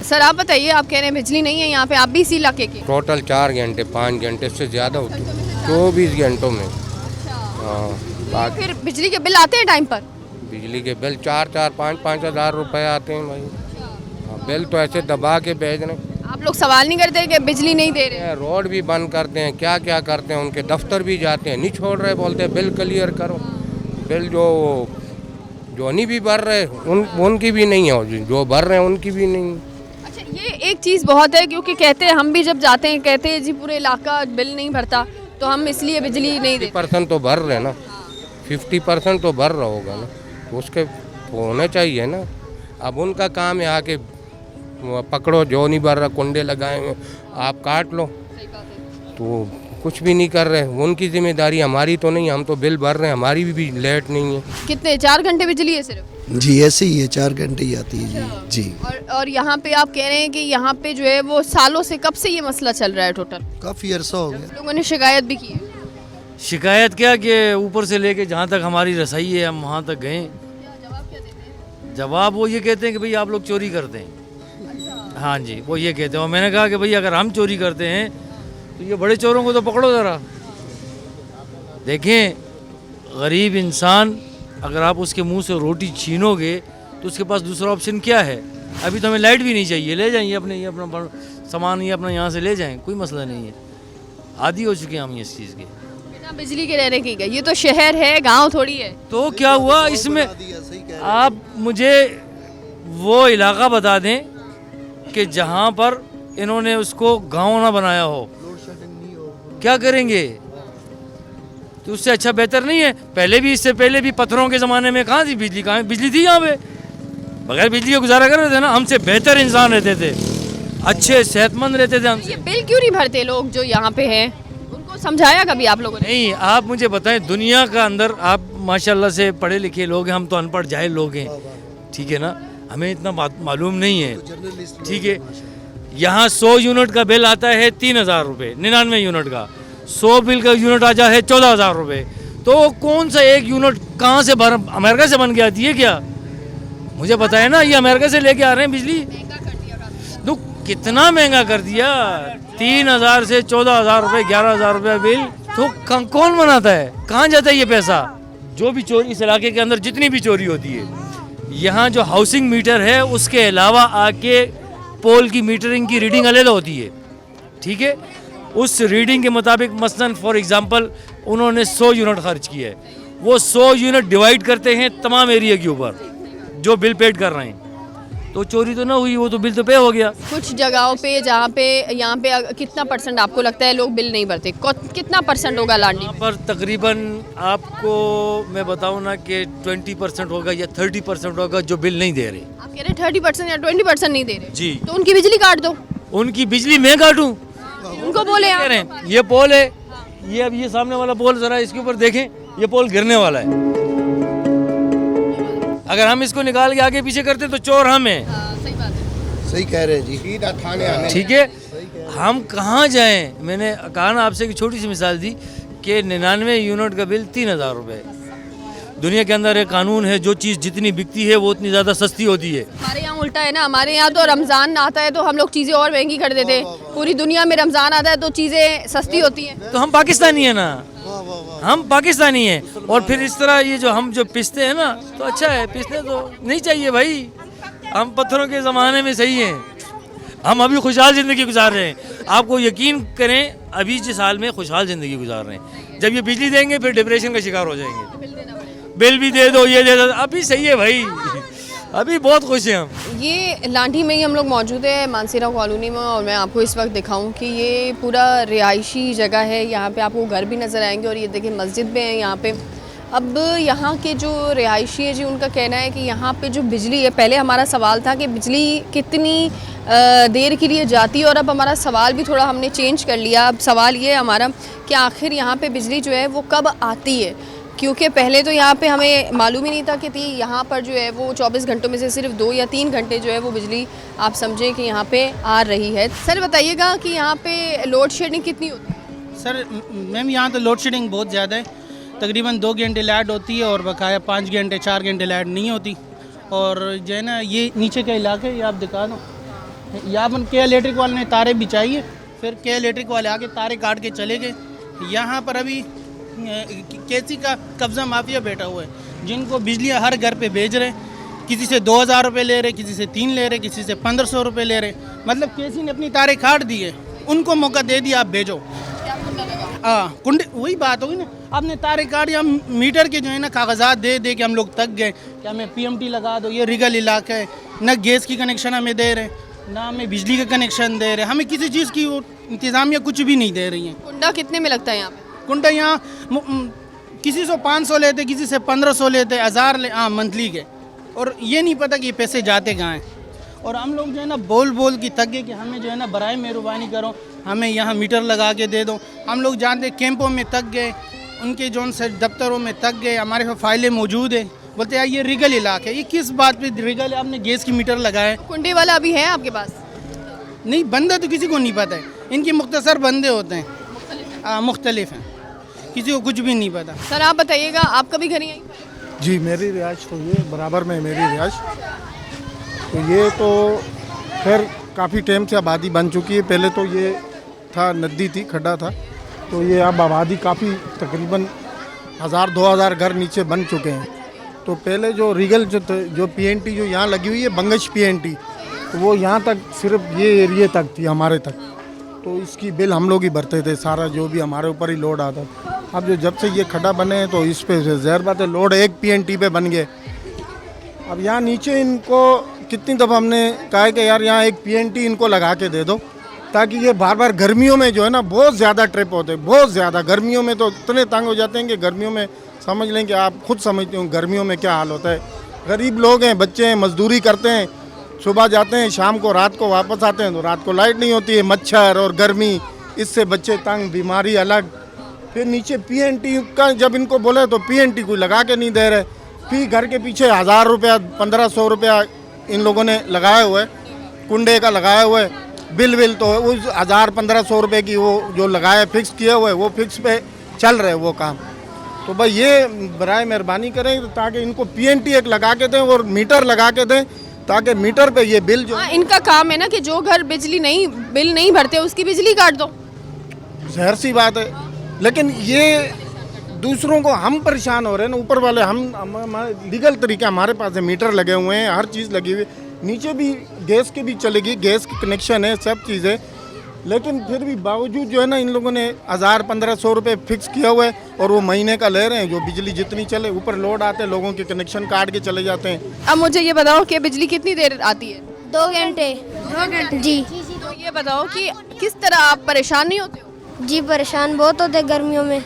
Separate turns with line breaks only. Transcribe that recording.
Sir आप बताइए, आप कह रहे हैं बिजली नहीं है यहाँ पे, आप भी इसी इलाके के?
टोटल 4 घंटे 5 घंटे से ज़्यादा होती है 24 घंटों में। हाँ, बाकी
फिर बिजली के बिल आते हैं टाइम पर?
बिजली के बिल 4-5 हज़ार रुपए आते हैं भाई। हाँ, बिल तो ऐसे दबा के भेज रहे हैं।
आप लोग सवाल नहीं करते कि बिजली नहीं दे रहे?
रोड भी बंद करते हैं, क्या क्या करते हैं, उनके दफ्तर भी जाते हैं, नहीं छोड़ रहे, बोलते हैं बिल क्लियर करो। बिल जो नहीं भी भर रहे उनकी भी नहीं है, जो भर रहे हैं उनकी भी नहीं।
अच्छा, ये एक चीज़ बहुत है, क्योंकि कहते हैं, हम भी जब जाते हैं कहते हैं जी पूरे इलाका बिल नहीं भरता, तो हम इसलिए बिजली नहीं देते।
50% तो भर रहे ना, 50% तो भर रहा होगा ना, तो उसके होने चाहिए ना। अब उनका काम है आके पकड़ो, जो नहीं भर रहा कुंडे लगाएंगे, आप काट लो, तो कुछ भी नहीं कर रहे। उनकी जिम्मेदारी, हमारी तो नहीं, हम तो बिल भर रहे हैं, हमारी भी लेट नहीं है।
कितने 4 घंटे बिजली है सिर्फ?
जी ऐसे ही है, 4 घंटे ही आती है जी।
और यहाँ पे आप कह रहे हैं कि यहाँ पे जो है वो सालों से, कब से ये मसला चल रहा है टोटल?
काफ़ी अरसा हो गया।
लोगों ने शिकायत भी की है।
शिकायत क्या कि ऊपर से लेके जहाँ तक हमारी रसाई है हम वहाँ तक गए। जवाब वो ये कहते हैं कि भाई आप लोग चोरी करते हैं। हाँ जी, वो ये कहते हैं। और मैंने कहा कि भाई अगर हम चोरी करते हैं तो ये बड़े चोरों को तो पकड़ो ज़रा। देखें, गरीब इंसान अगर आप उसके मुंह से रोटी छीनोगे तो उसके पास दूसरा ऑप्शन क्या है? अभी तो हमें लाइट भी नहीं चाहिए, ले जाएंगे अपना सामान ये अपना यहाँ से ले जाएं, कोई मसला नहीं है। आदी हो चुके हैं हम इस चीज़ के।
बिना बिजली के रहने की? ये तो शहर है, गांव थोड़ी है।
तो क्या हुआ इसमें? आप मुझे वो इलाका बता दें कि जहाँ पर इन्होंने उसको गांव ना बनाया हो, क्या करेंगे? तो उससे अच्छा बेहतर नहीं है? पहले भी, इससे पहले भी पत्थरों के ज़माने में कहाँ थी बिजली? कहाँ बिजली थी यहाँ पे? बगैर बिजली के गुजारा कर रहे थे ना। हमसे बेहतर इंसान रहते थे, अच्छे सेहतमंद रहते थे हमसे।
ये बिल क्यों नहीं भरते लोग जो यहाँ पे हैं? उनको समझाया कभी आप लोगों ने?
नहीं, आप मुझे बताएं, दुनिया का अंदर आप माशाल्लाह से पढ़े लिखे लोग हैं, हम तो अनपढ़ जाहिल लोग हैं, ठीक है ना, हमें इतना मालूम नहीं है, ठीक है। यहाँ 100 यूनिट का बिल आता है 3,000 रुपये, 99 यूनिट का। 100 बिल का यूनिट आ जाए 14,000 रुपये। तो कौन सा एक यूनिट कहाँ से भर, अमेरिका से बन के आती है क्या? मुझे बताए ना, ये अमेरिका से लेके आ रहे हैं बिजली। तो कितना महंगा कर दिया, 3,000 से 14,000 रुपये, 11,000 रुपये बिल। तो कौन बनाता है? कहाँ जाता है ये पैसा? जो भी चोरी इस इलाके के अंदर जितनी भी चोरी होती है, यहाँ जो हाउसिंग मीटर है उसके अलावा आके पोल की मीटरिंग की रीडिंग अलग होती है, ठीक है। उस रीडिंग के मुताबिक मसलन फॉर एग्जांपल उन्होंने 100 यूनिट खर्च किया है, वो 100 यूनिट डिवाइड करते हैं तमाम एरिया के ऊपर जो बिल पेड कर रहे हैं, तो चोरी तो ना हुई, वो तो बिल तो पे हो गया।
कुछ जगहों पे जहाँ पे यहाँ पे कितना % आपको लगता है लोग बिल नहीं भरते? कितना % होगा लाडली?
यहाँ पर तकरीबन आपको मैं बताऊँ ना कि 20% होगा या 30% होगा जो बिल नहीं दे रहे।
आप कह रहे हैं 30% या 20% नहीं दे रहे
जी।
तो उनकी बिजली काट दो।
उनकी बिजली मैं काटूँ?
उनको बोले आप।
कह रहे हैं ये पोल है, ये अब ये सामने वाला पोल जरा इसके ऊपर देखें, ये पोल गिरने वाला है। अगर हम इसको निकाल के आगे पीछे करते तो चोर हम हैं।
सही बात है।
सही कह रहे हैं जी। सीधा थाने आने।
ठीक है, हम कहाँ जाएं? मैंने कहा ना आपसे, एक छोटी सी मिसाल दी कि 99 यूनिट का बिल 3,000 रुपये। दुनिया के अंदर एक कानून है, जो चीज़ जितनी बिकती है वो उतनी ज़्यादा सस्ती होती है।
हमारे यहाँ उल्टा है ना, हमारे यहाँ तो रमज़ान आता है तो हम लोग चीज़ें और महंगी कर देते हैं। पूरी दुनिया में रमज़ान आता है तो चीज़ें सस्ती होती हैं।
तो हम पाकिस्तानी है ना, हम पाकिस्तानी हैं। और फिर इस तरह ये जो हम जो पिसते हैं ना, तो अच्छा है, पिसने तो नहीं चाहिए भाई। हम पत्थरों के ज़माने में सही हैं, हम अभी खुशहाल ज़िंदगी गुजार रहे हैं। आपको यकीन करें, अभी जिस हाल में खुशहाल ज़िंदगी गुजार रहे हैं, जब ये बिजली देंगे फिर डिप्रेशन का शिकार हो जाएंगे। बिल भी दे दो, ये दे दो, अभी सही है भाई, अभी बहुत खुश हैं हम।
ये लांठी में ही हम लोग मौजूद है, मानसीरा कॉलोनी में, और मैं आपको इस वक्त दिखाऊं कि ये पूरा रिहायशी जगह है। यहाँ पे आपको घर भी नज़र आएंगे और ये देखिए मस्जिद भी है यहाँ पे। अब यहाँ के जो रिहायशी है जी, उनका कहना है कि यहाँ पे जो बिजली है, पहले हमारा सवाल था कि बिजली कितनी देर के लिए जाती है, और अब हमारा सवाल भी थोड़ा हमने चेंज कर लिया। अब सवाल ये है हमारा कि आखिर यहाँ पे बिजली जो है वो कब आती है, क्योंकि पहले तो यहाँ पे हमें मालूम ही नहीं था कि यहाँ पर जो है वो 24 घंटों में से सिर्फ 2 या 3 घंटे जो है वो बिजली आप समझें कि यहाँ पे आ रही है। सर बताइएगा कि यहाँ पे लोड शेडिंग कितनी होती है?
सर मैम, यहाँ तो लोड शेडिंग बहुत ज़्यादा है। तकरीबन 2 घंटे लाइट होती है और बकाया 5 घंटे 4 घंटे लाइट नहीं होती। और जो है ना, ये नीचे का इलाका है, ये आप दिखा दो, यहाँ पर के इलेक्ट्रिक वाले ने तारे बिछाई है, फिर के इलेक्ट्रिक वाले आके तारे काट के चले गए। यहाँ पर अभी केसी का कब्जा माफिया बैठा हुआ है, जिनको बिजली हर घर पे भेज रहे हैं। किसी से 2000 रुपये ले रहे, किसी से 3 ले रहे, किसी से 1500 रुपये ले रहे। मतलब केसी ने अपनी तारे काट दी है, उनको मौका दे दिया, आप भेजो। कुंडे वही बात होगी ना, आपने तारे काट या मीटर के जो है ना कागजात दे दे के हम लोग थक गए कि हमें PMT लगा दो, ये रिगल इलाका है, ना गैस की कनेक्शन हमें दे रहे, ना हमें बिजली का कनेक्शन दे रहे, हमें किसी चीज़ की वो इंतज़ामिया कुछ भी नहीं दे रही है।
कुंडा कितने में लगता है यहाँ पे?
कुंडा यहाँ किसी से 500 लेते, किसी से 1500 लेते, 1000 ले मंथली के, और ये नहीं पता कि ये पैसे जाते कहाँ हैं। और हम लोग जो है ना बोल बोल की थक गए कि हमें जो है ना बराए मेहरबानी करो, हमें यहाँ मीटर लगा के दे दो। हम लोग जानते कैंपों में थक गए, उनके जो से दफ्तरों में थक गए, हमारे पास फाइलें मौजूद है, बोलते यार ये रिगल इलाका है, ये किस बात पे रिगल है, आपने गैस की मीटर लगाए?
कुंडे वाला अभी है आपके पास?
नहीं, बंदे तो किसी को नहीं पता है, इनके मुख्तसर बंदे होते हैं, मुख्तलिफ हैं, किसी को कुछ भी नहीं पता।
सर आप बताइएगा, आप कभी घर यहीं पर?
जी, मेरी रिहाइश तो ये बराबर में है मेरी रिहाइश। तो ये तो खैर काफ़ी टाइम से आबादी बन चुकी है। पहले तो ये था नदी थी, खड्डा था, तो ये अब आबादी काफ़ी तकरीबन 1000-2000 घर नीचे बन चुके हैं। तो पहले जो रीगल जो PNT जो यहाँ लगी हुई है, बंगश PNT, तो वो यहाँ तक सिर्फ ये एरिए तक थी, हमारे तक। तो इसकी बिल हम लोग ही भरते थे, सारा जो भी हमारे ऊपर ही लोड आता। अब जब से ये खड्डा बने हैं तो इस पे ज़ाहिर बात है लोड एक PNT पे बन गए। अब यहाँ नीचे इनको कितनी दफ़ा हमने कहा है कि यार यहाँ एक PNT इनको लगा के दे दो, ताकि ये बार बार गर्मियों में जो है ना बहुत ज़्यादा ट्रिप होते हैं, बहुत ज़्यादा। गर्मियों में तो इतने तंग हो जाते हैं कि गर्मियों में समझ लें कि आप खुद समझते हो गर्मियों में क्या हाल होता है। गरीब लोग हैं, बच्चे हैं, मजदूरी करते हैं, सुबह जाते हैं, शाम को रात को वापस आते हैं, तो रात को लाइट नहीं होती है, मच्छर और गर्मी, इससे बच्चे तंग, बीमारी अलग। फिर नीचे PNT का जब इनको बोले तो PNT कोई लगा के नहीं दे रहे। फिर घर के पीछे 1000 रुपया 1500 रुपया इन लोगों ने लगाए हुए, कुंडे का लगाए हुए, बिल तो उस 1000-1500 रुपये की वो जो लगाए फिक्स किए हुए, वो फिक्स पे चल रहे वो काम। तो भाई ये बराए मेहरबानी करें ताकि इनको PNT एक लगा के दें और मीटर लगा के दें, ताकि मीटर पे ये बिल जो
इनका काम है ना कि जो घर बिल नहीं भरते उसकी बिजली काट दो।
ज़ाहिर सी बात है, लेकिन ये दूसरों को हम परेशान हो रहे हैं ना, ऊपर वाले हम लीगल तरीके हमारे पास है, मीटर लगे हुए हैं, हर चीज़ लगी हुई है, नीचे भी गैस की भी चलेगी, गैस की कनेक्शन है, सब चीज़ें। लेकिन फिर भी बावजूद जो है ना इन लोगों ने 1000-1500 रुपये फिक्स किया हुआ है और वो महीने का ले रहे हैं। जो बिजली जितनी चले, ऊपर लोड आते हैं, लोगों के कनेक्शन काट के चले जाते हैं।
अब मुझे ये बताओ कि बिजली कितनी देर आती है?
2 घंटे जी।
तो ये बताओ कि किस तरह आप परेशान नहीं होते हो?
जी परेशान बहुत होते गर्मियों में।